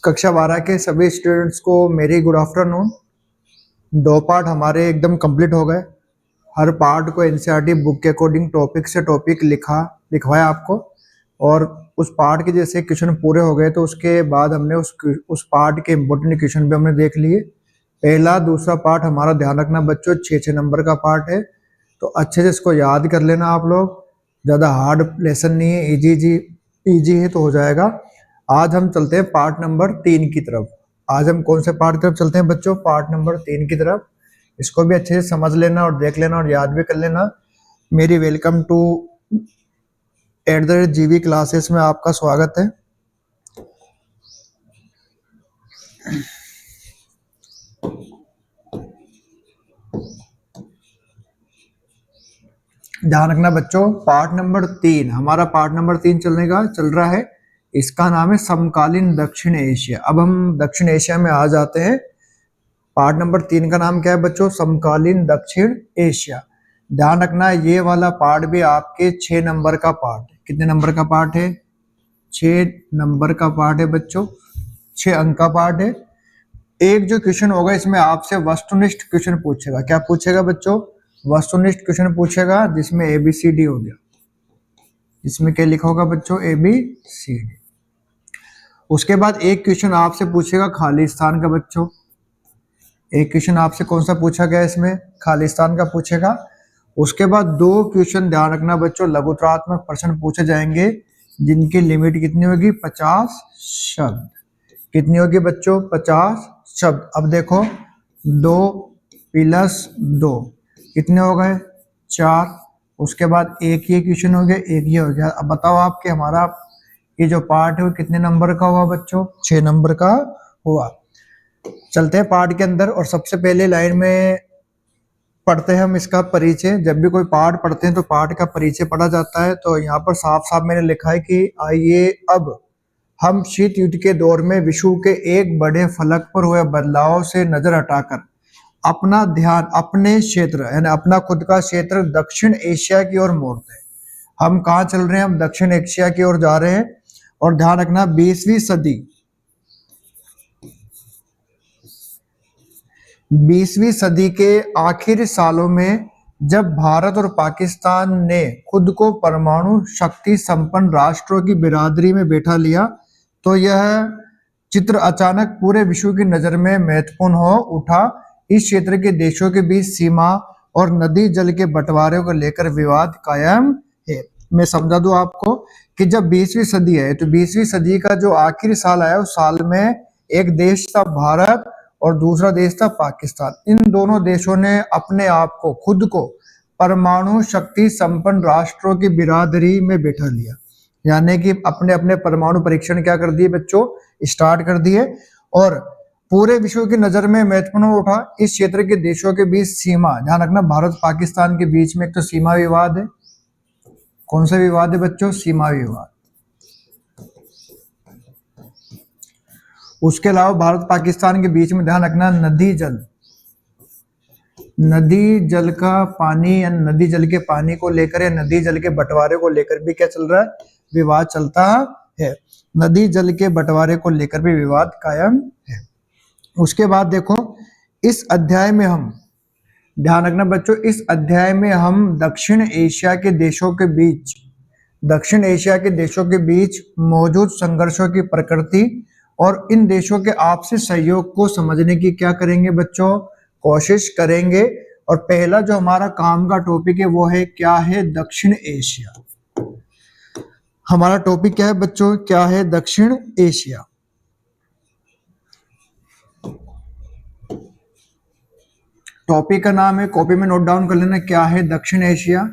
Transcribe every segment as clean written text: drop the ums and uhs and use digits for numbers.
कक्षा 12 के सभी स्टूडेंट्स को मेरी गुड आफ्टरनून। 2 पार्ट हमारे एकदम कंप्लीट हो गए। हर पार्ट को एनसीईआरटी बुक के अकॉर्डिंग टॉपिक से टॉपिक लिखवाया आपको, और उस पार्ट के जैसे क्वेश्चन पूरे हो गए तो उसके बाद हमने उस पार्ट के इम्पोर्टेंट क्वेश्चन भी हमने देख लिए। पहला दूसरा पार्ट हमारा ध्यान रखना बच्चों 6 नंबर का पार्ट है, तो अच्छे से इसको याद कर लेना आप लोग। ज़्यादा हार्ड लेसन नहीं है, इजी है तो हो जाएगा। आज हम चलते हैं पार्ट नंबर 3 की तरफ। आज हम कौन से पार्ट की तरफ चलते हैं बच्चों? पार्ट नंबर 3 की तरफ। इसको भी अच्छे से समझ लेना और देख लेना और याद भी कर लेना। मेरी वेलकम टू @GV क्लासेस में आपका स्वागत है। ध्यान रखना बच्चों, पार्ट नंबर 3 हमारा पार्ट नंबर 3 चल रहा है। इसका नाम है समकालीन दक्षिण एशिया। अब हम दक्षिण एशिया में आ जाते हैं। पार्ट नंबर 3 का नाम क्या है बच्चों? समकालीन दक्षिण एशिया। ध्यान रखना ये वाला पार्ट भी आपके 6 नंबर का पार्ट है। कितने नंबर का पार्ट है? 6 नंबर का पार्ट है बच्चों, 6 अंक का पार्ट है। एक जो क्वेश्चन होगा इसमें आपसे वस्तुनिष्ठ क्वेश्चन पूछेगा। क्या पूछेगा बच्चों? वस्तुनिष्ठ क्वेश्चन पूछेगा, जिसमें ABCD हो गया। इसमें क्या लिखा होगा बच्चों? ABCD। उसके बाद एक क्वेश्चन आपसे पूछेगा खालिस्तान का बच्चों। एक क्वेश्चन आपसे कौन सा पूछा गया इसमें? खालिस्तान का पूछेगा। उसके बाद 2 क्वेश्चन ध्यान रखना बच्चों, लघुत्रात्मक प्रश्न पूछे जाएंगे, जिनकी लिमिट कितनी होगी? 50 शब्द। कितनी होगी बच्चों? 50 शब्द। अब देखो 2 + 2 कितने हो गए? 4। उसके बाद एक ये क्वेश्चन हो गया, एक ये हो गया। अब बताओ आपके हमारा ये जो पार्ट है वो कितने नंबर का हुआ बच्चों? 6 नंबर का हुआ। चलते हैं पार्ट के अंदर, और सबसे पहले लाइन में पढ़ते हैं हम इसका परिचय। जब भी कोई पार्ट पढ़ते हैं तो पार्ट का परिचय पढ़ा जाता है। तो यहाँ पर साफ साफ मैंने लिखा है कि आइए अब हम शीत युद्ध के दौर में विश्व के एक बड़े फलक पर हुए बदलाव से नजर हटाकर अपना ध्यान अपने क्षेत्र यानी अपना खुद का क्षेत्र दक्षिण एशिया की ओर मोड़ते हैं। हम कहाँ चल रहे हैं? हम दक्षिण एशिया की ओर जा रहे हैं। और ध्यान रखना 20वीं सदी के आखिरी सालों में जब भारत और पाकिस्तान ने खुद को परमाणु शक्ति संपन्न राष्ट्रों की बिरादरी में बैठा लिया, तो यह चित्र अचानक पूरे विश्व की नजर में महत्वपूर्ण हो उठा। इस क्षेत्र के देशों के बीच सीमा और नदी जल के बंटवारे को लेकर विवाद कायम है। मैं समझा दूं आपको कि जब 20वीं सदी है तो 20वीं सदी का जो आखिरी साल आया उस साल में एक देश था भारत और दूसरा देश था पाकिस्तान। इन दोनों देशों ने अपने आप को खुद को परमाणु शक्ति संपन्न राष्ट्रों की बिरादरी में बैठा लिया, यानी कि अपने अपने परमाणु परीक्षण क्या कर दिए बच्चों? स्टार्ट कर दिए। और पूरे विश्व की नजर में महत्वपूर्ण उठा। इस क्षेत्र के देशों के बीच सीमा, ध्यान रखना भारत पाकिस्तान के बीच में एक तो सीमा विवाद है। कौन सा विवाद है बच्चों? सीमा विवाद। उसके अलावा भारत पाकिस्तान के बीच में ध्यान रखना नदी जल का पानी या नदी जल के पानी को लेकर या नदी जल के बंटवारे को लेकर भी क्या चल रहा है? विवाद चलता है। नदी जल के बंटवारे को लेकर भी विवाद कायम है। उसके बाद देखो इस अध्याय में हम, ध्यान रखना बच्चों, इस अध्याय में हम दक्षिण एशिया के देशों के बीच मौजूद संघर्षों की प्रकृति और इन देशों के आपसी सहयोग को समझने की क्या करेंगे बच्चों? कोशिश करेंगे। और पहला जो हमारा काम का टॉपिक है वो है क्या है? दक्षिण एशिया। हमारा टॉपिक क्या है बच्चों? क्या है? दक्षिण एशिया। टॉपिक का नाम है, कॉपी में नोट डाउन कर लेना, क्या है? दक्षिण एशिया।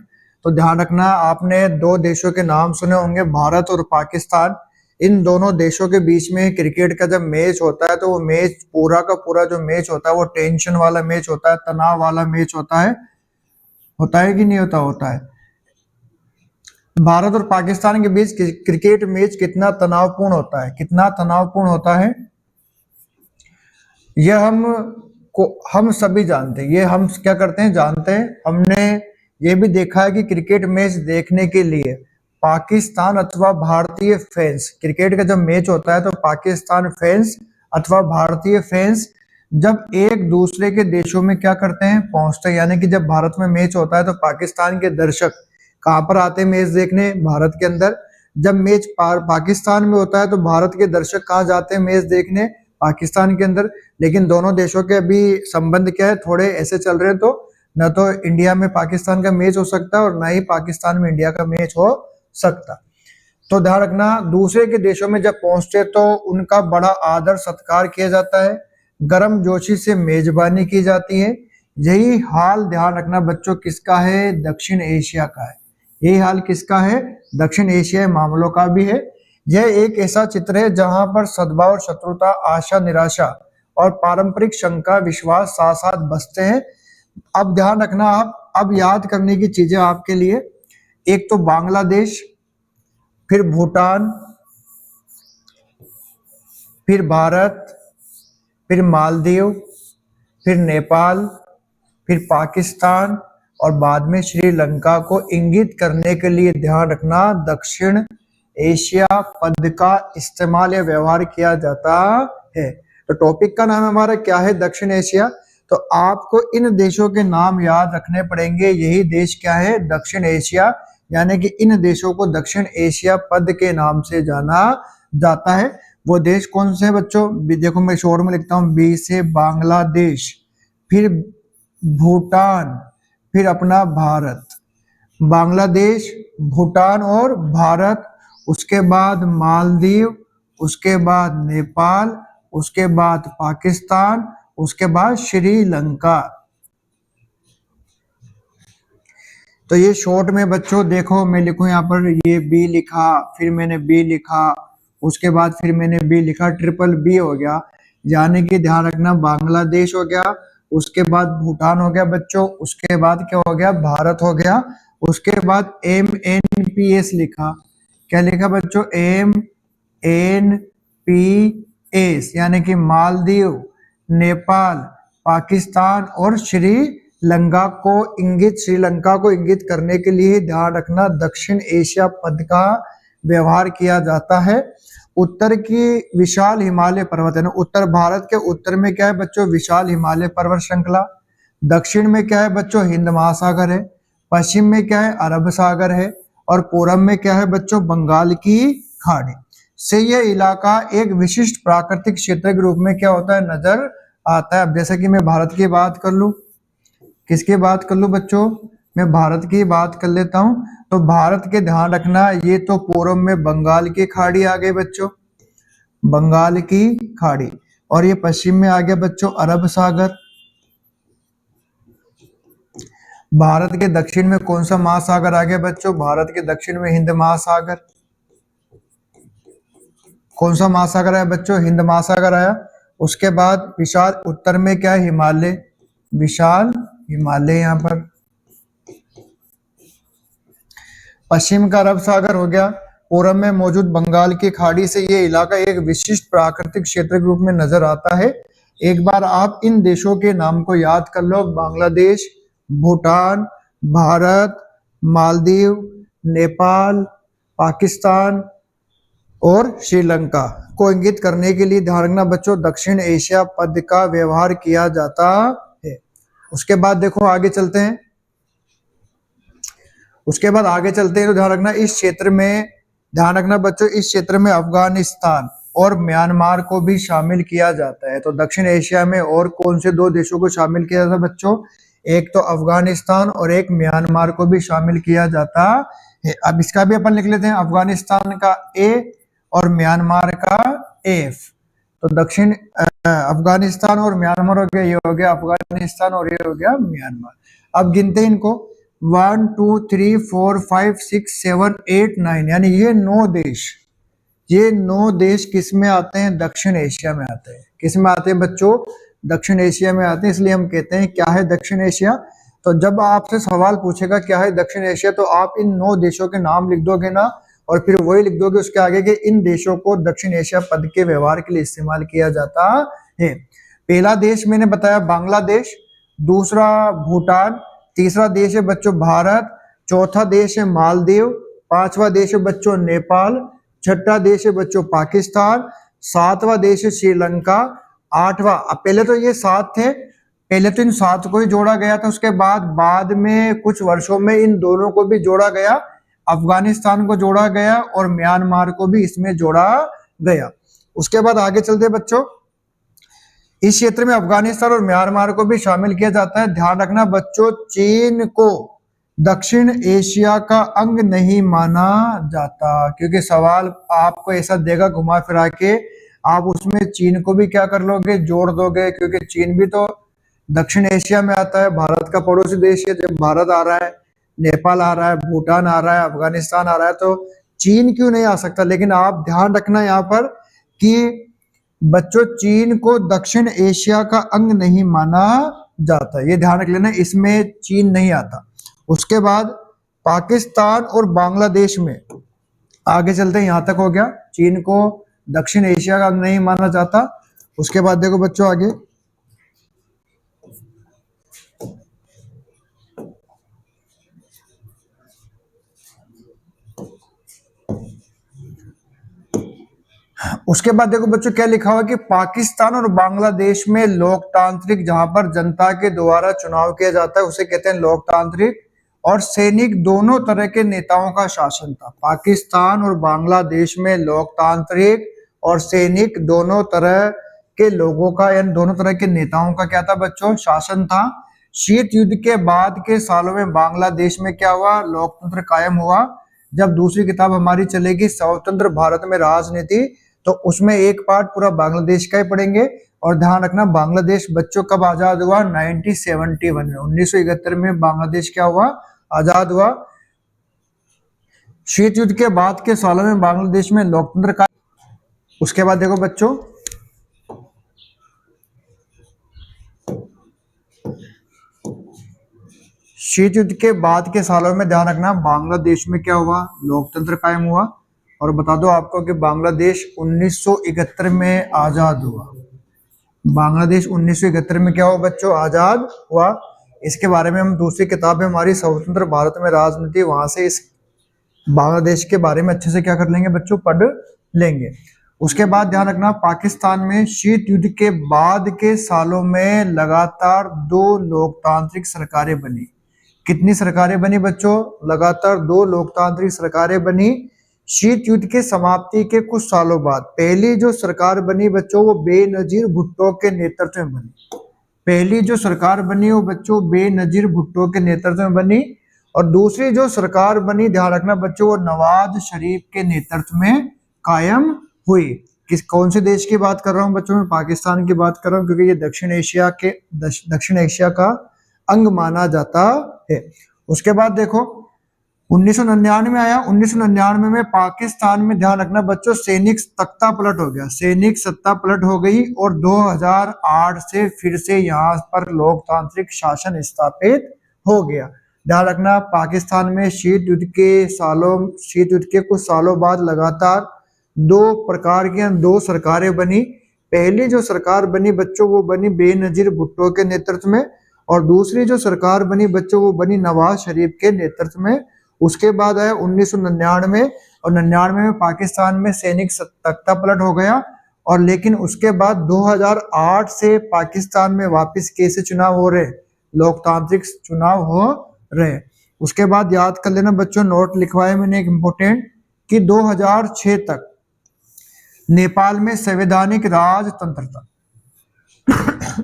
तो ध्यान रखना आपने 2 देशों के नाम सुने होंगे, भारत और पाकिस्तान। इन दोनों देशों के बीच में क्रिकेट का जब मैच होता है तो वो मैच पूरा का पूरा जो मैच होता है वो टेंशन वाला मैच होता है, तनाव वाला मैच होता है कि नहीं होता? होता है। भारत और पाकिस्तान के बीच क्रिकेट मैच कितना तनावपूर्ण होता है? कितना तनावपूर्ण होता है यह हम सभी जानते हैं। ये हम क्या करते हैं? जानते हैं। हमने ये भी देखा है कि क्रिकेट मैच देखने के लिए पाकिस्तान अथवा भारतीय फैंस, क्रिकेट का जब मैच होता है तो पाकिस्तान फैंस अथवा भारतीय फैंस जब एक दूसरे के देशों में क्या करते हैं, पहुंचते हैं। यानी कि जब भारत में मैच होता है तो पाकिस्तान के दर्शक कहाँ पर आते हैं मैच देखने, भारत के अंदर। जब मैच पाकिस्तान में होता है तो भारत के दर्शक कहाँ जाते हैं मैच देखने, पाकिस्तान के अंदर। लेकिन दोनों देशों के अभी संबंध क्या है, थोड़े ऐसे चल रहे हैं, तो न तो इंडिया में पाकिस्तान का मैच हो सकता है और न ही पाकिस्तान में इंडिया का मैच हो सकता। तो ध्यान रखना, दूसरे के देशों में जब पहुंचते तो उनका बड़ा आदर सत्कार किया जाता है, गर्म जोशी से मेजबानी की जाती है। यही हाल ध्यान रखना बच्चों किसका है, दक्षिण एशिया का है। यही हाल किसका है, दक्षिण एशियाई मामलों का भी है। यह एक ऐसा चित्र है जहां पर सद्भाव और शत्रुता, आशा निराशा और पारंपरिक शंका विश्वास साथ साथ बसते हैं। अब ध्यान रखना, आप अब याद करने की चीजें आपके लिए, एक तो बांग्लादेश, फिर भूटान, फिर भारत, फिर मालदीव, फिर नेपाल, फिर पाकिस्तान और बाद में श्रीलंका को इंगित करने के लिए ध्यान रखना दक्षिण एशिया पद का इस्तेमाल या व्यवहार किया जाता है। तो टॉपिक का नाम हमारा क्या है, दक्षिण एशिया। तो आपको इन देशों के नाम याद रखने पड़ेंगे। यही देश क्या है, दक्षिण एशिया। यानी कि इन देशों को दक्षिण एशिया पद के नाम से जाना जाता है। वो देश कौन से हैं बच्चों, देखो मैं शोर में लिखता हूँ, बी से बांग्लादेश, फिर भूटान, फिर अपना भारत। बांग्लादेश, भूटान और भारत, उसके बाद मालदीव, उसके बाद नेपाल, उसके बाद पाकिस्तान, उसके बाद श्रीलंका। तो ये शॉर्ट में बच्चों देखो, मैं लिखूं यहाँ पर, ये बी लिखा, फिर मैंने बी लिखा, उसके बाद फिर मैंने बी लिखा, ट्रिपल बी हो गया। यानी कि ध्यान रखना, बांग्लादेश हो गया, उसके बाद भूटान हो गया बच्चों, उसके बाद क्या हो गया, भारत हो गया, उसके बाद MNPS लिखा। क्या लिखा बच्चों, MNPS, यानी कि मालदीव, नेपाल, पाकिस्तान और श्रीलंका को इंगित करने के लिए ध्यान रखना दक्षिण एशिया पद का व्यवहार किया जाता है। उत्तर की विशाल हिमालय पर्वत है ना, उत्तर भारत के उत्तर में क्या है बच्चों, विशाल हिमालय पर्वत श्रृंखला। दक्षिण में क्या है बच्चों, हिंद महासागर है। पश्चिम में क्या है, अरब सागर है। और पूरब में क्या है बच्चों, बंगाल की खाड़ी से यह इलाका एक विशिष्ट प्राकृतिक क्षेत्र के रूप में क्या होता है, नजर आता है। अब जैसे कि मैं भारत की बात कर लूं, किसकी बात कर लूं बच्चों, मैं भारत की बात कर लेता हूं। तो भारत के ध्यान रखना, ये तो पूर्व में बंगाल की खाड़ी आ गई बच्चों, बंगाल की खाड़ी, और ये पश्चिम में आ गया बच्चों अरब सागर। भारत के दक्षिण में कौन सा महासागर आ गया बच्चों, भारत के दक्षिण में हिंद महासागर। कौन सा महासागर आया बच्चों, हिंद महासागर आया। उसके बाद विशाल उत्तर में क्या है, हिमालय, विशाल हिमालय यहाँ पर। पश्चिम का अरब सागर हो गया। पूर्व में मौजूद बंगाल की खाड़ी से ये इलाका एक विशिष्ट प्राकृतिक क्षेत्र के रूप में नजर आता है। एक बार आप इन देशों के नाम को याद कर लो, बांग्लादेश, भूटान, भारत, मालदीव, नेपाल, पाकिस्तान और श्रीलंका को इंगित करने के लिए ध्यान रखना बच्चों दक्षिण एशिया पद का व्यवहार किया जाता है। उसके बाद देखो आगे चलते हैं, उसके बाद आगे चलते हैं तो ध्यान रखना इस क्षेत्र में, ध्यान रखना बच्चों इस क्षेत्र में अफगानिस्तान और म्यांमार को भी शामिल किया जाता है। तो दक्षिण एशिया में और कौन से दो देशों को शामिल किया जाता है बच्चों, एक तो अफगानिस्तान और एक म्यांमार को भी शामिल किया जाता है। अब इसका भी अपन लिख लेते हैं, अफगानिस्तान का ए और म्यांमार का एफ। तो दक्षिण अफगानिस्तान और म्यांमार हो गया, ये हो गया अफगानिस्तान और ये हो गया म्यांमार। अब गिनते हैं इनको, 1 2 3 4 5 6 7 8 9, यानी ये 9 देश, ये 9 देश किस में आते हैं, दक्षिण एशिया में आते हैं। किस में आते हैं बच्चों, दक्षिण एशिया में आते हैं। इसलिए हम कहते हैं क्या है दक्षिण एशिया। तो जब आपसे सवाल पूछेगा क्या है दक्षिण एशिया, तो आप इन 9 देशों के नाम लिख दोगे ना, और फिर वही लिख दोगे उसके आगे कि इन देशों को दक्षिण एशिया पद के व्यवहार के लिए इस्तेमाल किया जाता है। पहला देश मैंने बताया बांग्लादेश, दूसरा भूटान, तीसरा देश है बच्चों भारत, चौथा देश है मालदीव, पांचवा देश है बच्चों नेपाल, छठा देश है बच्चों पाकिस्तान, सातवां देश है श्रीलंका, आठवां, पहले तो ये सात थे, पहले तो इन सात को ही जोड़ा गया था, उसके बाद में कुछ वर्षों में इन दोनों को भी जोड़ा गया, अफगानिस्तान को जोड़ा गया और म्यांमार को भी इसमें जोड़ा गया। उसके बाद आगे चलते बच्चों, इस क्षेत्र में अफगानिस्तान और म्यांमार को भी शामिल किया जाता है। ध्यान रखना बच्चों, चीन को दक्षिण एशिया का अंग नहीं माना जाता, क्योंकि सवाल आपको ऐसा देगा घुमा फिरा के, आप उसमें चीन को भी क्या कर लोगे, जोड़ दोगे, क्योंकि चीन भी तो दक्षिण एशिया में आता है, भारत का पड़ोसी देश है। जब भारत आ रहा है, नेपाल आ रहा है, भूटान आ रहा है, अफगानिस्तान आ रहा है, तो चीन क्यों नहीं आ सकता। लेकिन आप ध्यान रखना यहाँ पर कि बच्चों चीन को दक्षिण एशिया का अंग नहीं माना जाता, ये ध्यान रख लेना, इसमें चीन नहीं आता। उसके बाद पाकिस्तान और बांग्लादेश में, आगे चलते हैं, यहां तक हो गया, चीन को दक्षिण एशिया का अंग नहीं माना जाता। उसके बाद देखो बच्चों आगे, उसके बाद देखो बच्चों क्या लिखा हुआ कि पाकिस्तान और बांग्लादेश में लोकतांत्रिक, जहां पर जनता के द्वारा चुनाव किया जाता है उसे कहते हैं लोकतांत्रिक, और सैनिक दोनों तरह के नेताओं का शासन था। पाकिस्तान और बांग्लादेश में लोकतांत्रिक और सैनिक दोनों तरह के लोगों का, यानी दोनों तरह के नेताओं का क्या था बच्चों, शासन था। शीत युद्ध के बाद के सालों में बांग्लादेश में क्या हुआ, लोकतंत्र कायम हुआ। जब दूसरी किताब हमारी चलेगी स्वतंत्र भारत में राजनीति, तो उसमें एक पार्ट पूरा बांग्लादेश का ही पढ़ेंगे। और ध्यान रखना बांग्लादेश बच्चों कब आजाद हुआ, 1971 में, 1971 में बांग्लादेश क्या हुआ, आजाद हुआ। शीत युद्ध के बाद के सालों में बांग्लादेश में लोकतंत्र का। उसके बाद देखो बच्चों, शीत युद्ध के बाद के सालों में ध्यान रखना बांग्लादेश में क्या हुआ, लोकतंत्र कायम हुआ। और बता दो आपको कि बांग्लादेश 1971 में आजाद हुआ। बांग्लादेश 1971 में क्या हुआ बच्चों, आजाद हुआ। इसके बारे में हम दूसरी किताब है हमारी स्वतंत्र भारत में राजनीति, वहां से इस बांग्लादेश के बारे में अच्छे से क्या कर लेंगे बच्चों, पढ़ लेंगे। उसके बाद ध्यान रखना पाकिस्तान में शीत युद्ध के बाद के सालों में लगातार 2 लोकतांत्रिक सरकारें बनी। कितनी सरकारें बनी बच्चों, लगातार 2 लोकतांत्रिक सरकारें बनी। शीत युद्ध के समाप्ति के कुछ सालों बाद पहली जो सरकार बनी बच्चों, वो बेनजीर भुट्टो के नेतृत्व में बनी। पहली जो सरकार बनी वो बच्चों बेनजीर भुट्टो के नेतृत्व में बनी। और दूसरी जो सरकार बनी, ध्यान रखना बच्चों, वो नवाज शरीफ के नेतृत्व में कायम हुई। कौन से देश की बात कर रहा हूँ बच्चों, मैं पाकिस्तान की बात कर रहा हूँ, क्योंकि ये दक्षिण एशिया का अंग माना जाता है। उसके बाद देखो 1999 में आया, 1999 में पाकिस्तान में ध्यान रखना बच्चों सैनिक तख्ता पलट हो गया, सैनिक सत्ता पलट हो गई। और 2008 से फिर से यहाँ पर लोकतांत्रिक शासन स्थापित हो गया। ध्यान रखना पाकिस्तान में शीत युद्ध के कुछ सालों बाद लगातार 2 सरकारें बनी। पहली जो सरकार बनी बच्चों, वो बनी बेनजीर भुट्टो के नेतृत्व में, और दूसरी जो सरकार बनी बच्चों, वो बनी नवाज शरीफ के नेतृत्व में। उसके बाद आया 1999, और 99 में पाकिस्तान में सैनिक तख्ता पलट हो गया। और लेकिन उसके बाद 2008 से पाकिस्तान में वापस कैसे चुनाव हो रहे, लोकतांत्रिक चुनाव हो रहे। उसके बाद याद कर लेना बच्चों, नोट लिखवाए मैंने एक इंपोर्टेंट, कि 2006 तक नेपाल में संवैधानिक राजतंत्र था।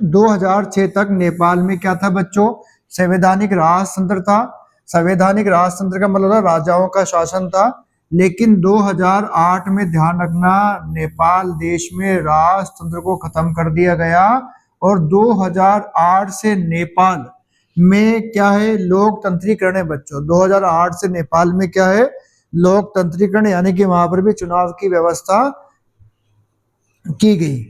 2006 तक नेपाल में क्या था बच्चों, संवैधानिक राजतंत्र था। संवैधानिक राजतंत्र का मतलब राजाओं का शासन था। लेकिन 2008 में ध्यान रखना नेपाल देश में राजतंत्र को खत्म कर दिया गया, और 2008 से नेपाल में क्या है, लोकतंत्रीकरण है बच्चों। 2008 से नेपाल में क्या है, लोकतंत्रीकरण, यानी कि वहां पर भी चुनाव की व्यवस्था की गई।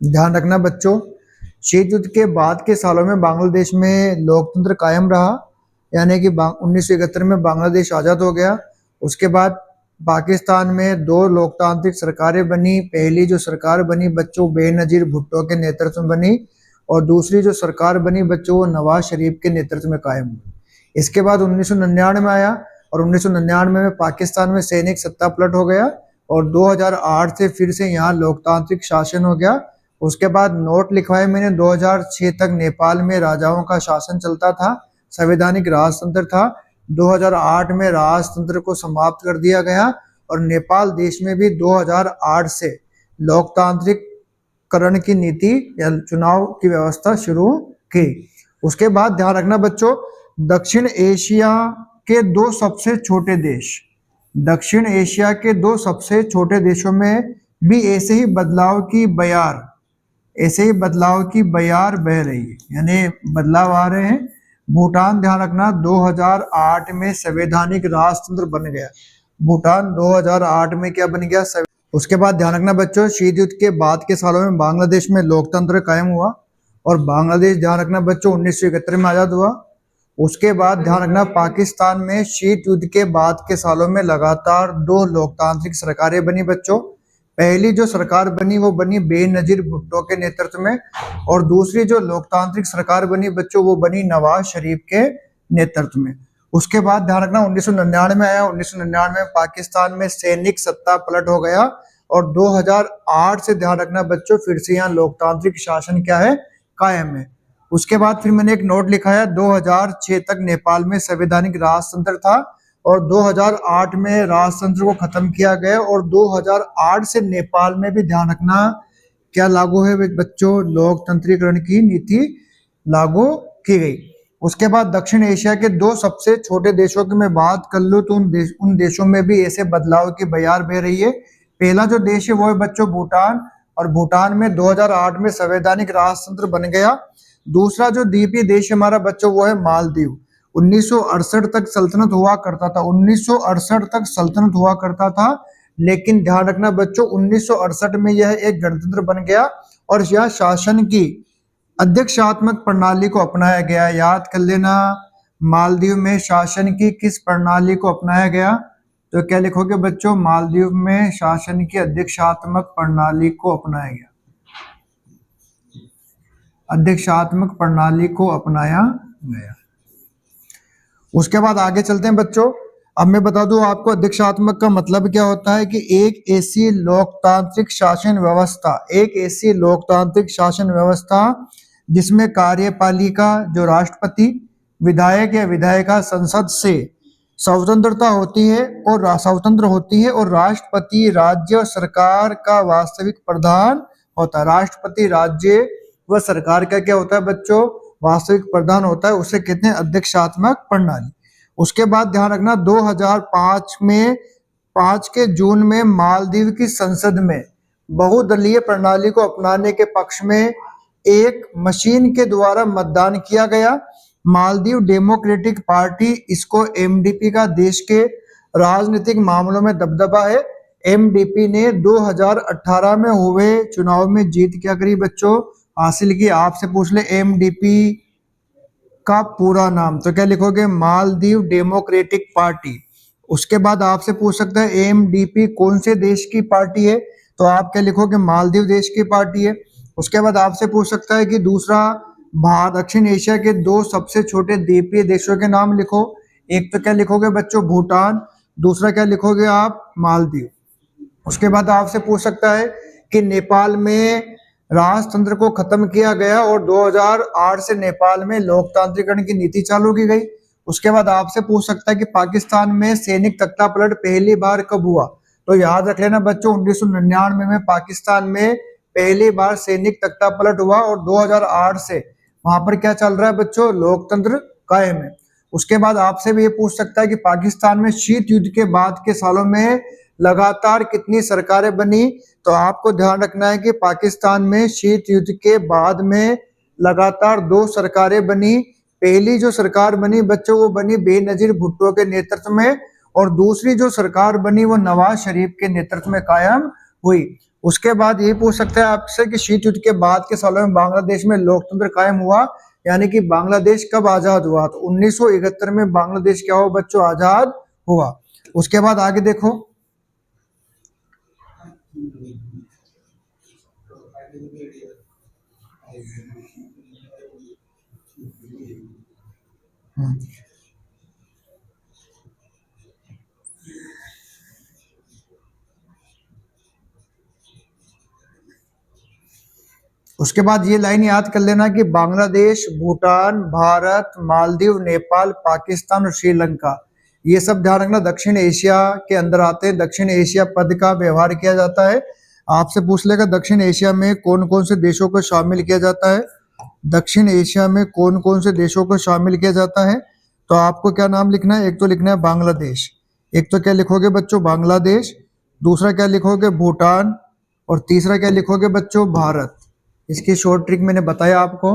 ध्यान रखना बच्चों, शीत युद्ध के बाद के सालों में बांग्लादेश में लोकतंत्र कायम रहा। यानी कि 1971 में बांग्लादेश आज़ाद हो गया। उसके बाद पाकिस्तान में 2 लोकतांत्रिक सरकारें बनी। पहली जो सरकार बनी बच्चों बेनजीर भुट्टो के नेतृत्व में बनी, और दूसरी जो सरकार बनी बच्चों वो नवाज शरीफ के नेतृत्व में कायम हुई। इसके बाद 1999 आया, और 1999 में पाकिस्तान में सैनिक सत्ता पलट हो गया, और 2008 से फिर से यहाँ लोकतांत्रिक शासन हो गया। उसके बाद नोट लिखवाए मैंने, 2006 तक नेपाल में राजाओं का शासन चलता था, संवैधानिक राजतंत्र था। 2008 में राजतंत्र को समाप्त कर दिया गया, और नेपाल देश में भी 2008 से लोकतांत्रिक करण की नीति या चुनाव की व्यवस्था शुरू की। उसके बाद ध्यान रखना बच्चों, दक्षिण एशिया के 2 सबसे छोटे देश, दक्षिण एशिया के 2 सबसे छोटे देशों में भी ऐसे ही बदलाव की बयार बह रही है, यानी बदलाव आ रहे हैं। भूटान ध्यान रखना 2008 में संवैधानिक राजतंत्र बन गया। भूटान 2008 में क्या बन गया? उसके बाद ध्यान रखना बच्चों, शीत युद्ध के बाद के सालों में बांग्लादेश में लोकतंत्र कायम हुआ, और बांग्लादेश ध्यान रखना बच्चों 1971 में आजाद हुआ। उसके बाद ध्यान रखना पाकिस्तान में शीत युद्ध के बाद के सालों में लगातार 2 लोकतांत्रिक सरकारें बनी बच्चों। पहली जो सरकार बनी वो बनी बेनजीर भुट्टो के नेतृत्व में, और दूसरी जो लोकतांत्रिक सरकार बनी बच्चों वो बनी नवाज शरीफ के नेतृत्व में। उसके बाद ध्यान रखना 1999 में आया। 1999 में पाकिस्तान में सैनिक सत्ता पलट हो गया, और 2008 से ध्यान रखना बच्चों फिर से यहाँ लोकतांत्रिक शासन क्या है? कायम है। उसके बाद फिर मैंने एक नोट लिखा है, 2006 तक नेपाल में संवैधानिक राजतंत्र था, और 2008 में राजतंत्र को खत्म किया गया, और 2008 से नेपाल में भी ध्यान रखना क्या लागू है बच्चों? लोकतंत्रीकरण की नीति लागू की गई। उसके बाद दक्षिण एशिया के 2 सबसे छोटे देशों की मैं बात कर लूं तो उन देशों में भी ऐसे बदलाव की बयार बह रही है। पहला जो देश है वो है बच्चों भूटान, और भूटान में 2008 में संवैधानिक राजतंत्र बन गया। दूसरा जो द्वीपीय देश हमारा बच्चों वो है मालदीव। 1968 तक सल्तनत हुआ करता था, 1968 तक सल्तनत हुआ करता था, लेकिन ध्यान रखना बच्चों 1968 में यह एक गणतंत्र बन गया, और यह शासन की अध्यक्षात्मक प्रणाली को अपनाया गया। याद कर लेना, मालदीव में शासन की किस प्रणाली को अपनाया गया? तो क्या लिखोगे बच्चों? मालदीव में शासन की अध्यक्षात्मक प्रणाली को अपनाया गया, अध्यक्षात्मक प्रणाली को अपनाया गया। उसके बाद आगे चलते हैं बच्चों। अब मैं बता दूं आपको अध्यक्षात्मक का मतलब क्या होता है, कि एक ऐसी लोकतांत्रिक शासन व्यवस्था, एक ऐसी लोकतांत्रिक शासन व्यवस्था जिसमें कार्यपालिका जो राष्ट्रपति, विधायक या विधायिका संसद से स्वतंत्र होती है, और राष्ट्रपति राज्य और सरकार का वास्तविक प्रधान होता है। राष्ट्रपति राज्य व सरकार का क्या होता है बच्चों? वास्तविक प्रधान होता है। उसे कहते हैं अध्यक्षात्मक प्रणाली। उसके बाद ध्यान रखना 2005 के जून में मालदीव की संसद में बहुदलीय प्रणाली को अपनाने के पक्ष में एक मशीन के द्वारा मतदान किया गया। मालदीव डेमोक्रेटिक पार्टी, इसको एमडीपी का देश के राजनीतिक मामलों में दबदबा है। एमडीपी ने 2018 में हुए चुनाव में जीत क्या करी बच्चों? हासिल की। आपसे पूछ ले एमडीपी का पूरा नाम, तो क्या लिखोगे? Maldives democratic party. उसके बाद आपसे पूछ सकता है एमडीपी कौन से देश की पार्टी है, तो आप क्या लिखोगे? मालदीव देश की पार्टी है। उसके बाद आपसे पूछ सकता है कि दूसरा दक्षिण एशिया के 2 सबसे छोटे द्वीपीय देशों के नाम लिखो। एक तो क्या लिखोगे बच्चों? भूटान, दूसरा क्या लिखोगे आप? मालदीव। उसके बाद आपसे पूछ सकता है कि नेपाल में राजतंत्र को खत्म किया गया, और 2008 से नेपाल में लोकतांत्रिकरण की नीति चालू की गई। उसके बाद आपसे पूछ सकता है कि पाकिस्तान में सैनिक तख्ता पलट पहली बार कब हुआ? तो याद रख लेना बच्चों 1999 में पाकिस्तान में पहली बार सैनिक तख्ता पलट हुआ, और 2008 से वहां पर क्या चल रहा है बच्चों? लोकतंत्र कायम है। उसके बाद आपसे भी ये पूछ सकता है कि पाकिस्तान में शीत युद्ध के बाद के सालों में लगातार कितनी सरकारें बनी? तो आपको ध्यान रखना है कि पाकिस्तान में शीत युद्ध के बाद में लगातार 2 सरकारें बनी। पहली जो सरकार बनी बच्चों वो बनी बेनजीर भुट्टो के नेतृत्व में, और दूसरी जो सरकार बनी वो नवाज शरीफ के नेतृत्व में कायम हुई। उसके बाद ये पूछ सकता है आपसे कि शीत युद्ध के बाद के सालों में बांग्लादेश में लोकतंत्र कायम हुआ, यानी कि बांग्लादेश कब आजाद हुआ, तो 1971 में बांग्लादेश क्या हुआ बच्चों, आजाद हुआ। उसके बाद आगे देखो, उसके बाद ये लाइन याद कर लेना कि बांग्लादेश, भूटान, भारत, मालदीव, नेपाल, पाकिस्तान और श्रीलंका, ये सब ध्यान रखना दक्षिण एशिया के अंदर आते हैं। दक्षिण एशिया पद का व्यवहार किया जाता है। आपसे पूछ लेगा दक्षिण एशिया में कौन कौन से देशों को शामिल किया जाता है, दक्षिण एशिया में कौन कौन से देशों को शामिल किया जाता है, तो आपको क्या नाम लिखना है, एक तो लिखना है बांग्लादेश, एक तो क्या लिखोगे बच्चों बांग्लादेश, दूसरा क्या लिखोगे भूटान, और तीसरा क्या लिखोगे बच्चों भारत। इसकी शॉर्ट ट्रिक मैंने बताया आपको,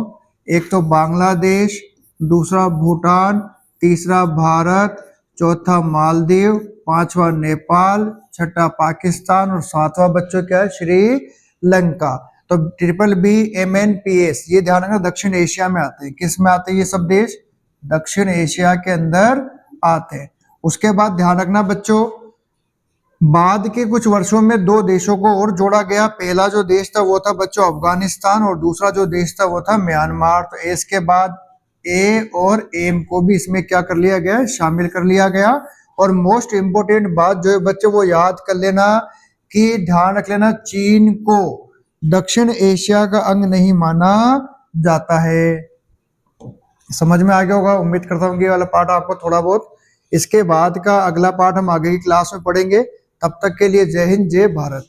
एक तो बांग्लादेश, दूसरा भूटान, तीसरा भारत, चौथा मालदीव, पांचवा नेपाल, छठा पाकिस्तान और सातवां बच्चों क्या है, श्रीलंका। तो BBMNPS ये ध्यान रखना दक्षिण एशिया में आते हैं। किस में आते हैं ये सब देश, दक्षिण एशिया के अंदर आते हैं। उसके बाद ध्यान रखना बच्चों, बाद के कुछ वर्षों में दो देशों को और जोड़ा गया। पहला जो देश था वो था बच्चों अफगानिस्तान, और दूसरा जो देश था वो था म्यांमार। तो इसके बाद ए और एम को भी इसमें क्या कर लिया गया, शामिल कर लिया गया। और मोस्ट इंपोर्टेंट बात जो है बच्चों वो याद कर लेना कि ध्यान रख लेना, चीन को दक्षिण एशिया का अंग नहीं माना जाता है। समझ में आ गया होगा, उम्मीद करता हूँ कि ये वाला पार्ट आपको थोड़ा बहुत, इसके बाद का अगला पार्ट हम आगे की क्लास में पढ़ेंगे। तब तक के लिए जय हिंद, जय भारत।